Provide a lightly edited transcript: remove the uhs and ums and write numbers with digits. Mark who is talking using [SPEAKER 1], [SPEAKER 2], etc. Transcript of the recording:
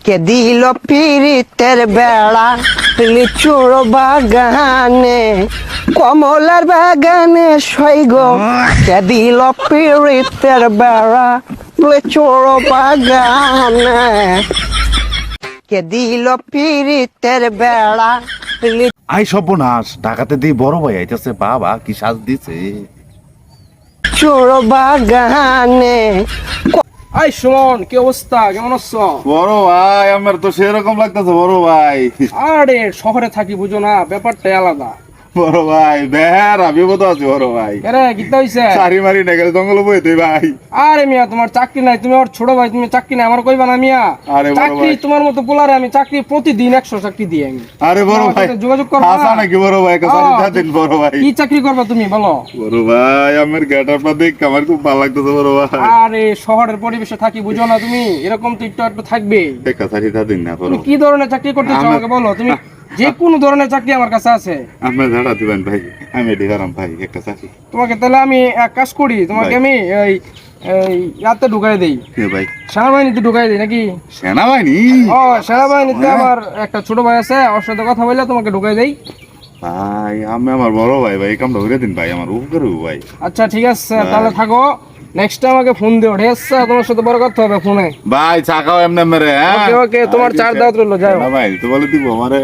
[SPEAKER 1] কে দিল পিরিতের বেড়া লিচুর বাগানে কমলার বাগানে সৈগ কে দিল পিরিতের বেড়া লিচুর বাগানে কে দিল পিরিতের বেড়া
[SPEAKER 2] আই সর্বনাশ ঢাকাতে দিয়ে বড় ভাই আইতাছে বাবা কি সাজ দিছে
[SPEAKER 1] লিচুর বাগানে।
[SPEAKER 3] আই সুমন, কি অবস্থা? কেমন আছো?
[SPEAKER 2] বড় ভাই আমার তো সেরকম লাগতেছে বড় ভাই।
[SPEAKER 3] আরে শহরে থাকি, বুঝো না, ব্যাপারটাই আলাদা।
[SPEAKER 2] বড় ভাই বেহারা বিপদ আছে বড় ভাই।
[SPEAKER 3] আরে কিতা হইছে?
[SPEAKER 2] সারি মারি না গেলে জঙ্গল বই তুই ভাই।
[SPEAKER 3] আরে মিয়া, তোমার চাকরি নাই, তুমি ওর ছোট ভাই, তুমি চাকরি নাই আমার কইবা না মিয়া?
[SPEAKER 2] আরে বড়
[SPEAKER 3] চাকরি
[SPEAKER 2] ভাই।
[SPEAKER 3] তোমার মতো পোলারে আমি চাকরি প্রতিদিন 100 চাকরি দিই আমি।
[SPEAKER 2] আরে বড়
[SPEAKER 3] আমার
[SPEAKER 2] ভাই
[SPEAKER 3] সাথে যোগাযোগ করবা?
[SPEAKER 2] হাসা নাকি বড় ভাই
[SPEAKER 3] হ্যাঁ।
[SPEAKER 2] কাছে দিন বড় ভাই।
[SPEAKER 3] কি চাকরি করবা তুমি বলো?
[SPEAKER 2] বড় ভাই আমার গেটআপটা দেখ আমার খুব ভালো লাগতেছে বড় ভাই।
[SPEAKER 3] আরে শহরের পরিবেশে থাকি, বুঝো না তুমি, এরকম তো একটু একটু থাকবে।
[SPEAKER 2] দেখা সারি দিন না বড়
[SPEAKER 3] তুমি কি ধরনের চাকরি করতে চাও আমাকে বলো? তুমি যে কোনো ধরনের চাকরি আমার কাছে আছে।
[SPEAKER 2] আপনি ঝাড়া দিবেন ভাই, আমি এটি হারাম ভাই একটা চাকরি।
[SPEAKER 3] তোমাকে তাহলে আমি এক কাজ করি, তোমাকে
[SPEAKER 2] ভাই।
[SPEAKER 3] আমি এই এই ইয়াতে ঢুকাই দেই,
[SPEAKER 2] কে ভাই?
[SPEAKER 3] সেনাবাহিনীতে ঢুকাই দেই নাকি?
[SPEAKER 2] সেনাবাহিনী?
[SPEAKER 3] ও সেনাবাহিনীতে আমার একটা ছোট ভাই আছে, ওর সাথে কথা বললে তোমাকে ঢুকাই দেই।
[SPEAKER 2] ভাই আমি আমার বড় ভাই ভাই এই কামটা করে দিন ভাই, আমার উপকার হইব ভাই।
[SPEAKER 3] আচ্ছা ঠিক আছে,
[SPEAKER 2] ভাই।
[SPEAKER 3] তাহলে থাকো, নেক্সট টাইম আমাকে ফোন দিও, ঠিক আছে? তোমার সাথে বড় কথা হবে ফোনে।
[SPEAKER 2] ভাই চাকাও এমনি মেরে হ্যাঁ
[SPEAKER 3] ওকে ওকে, তোমার চার দাওয়াত রইলো, যাও।
[SPEAKER 2] ভাই তো বলে দিব আমারে।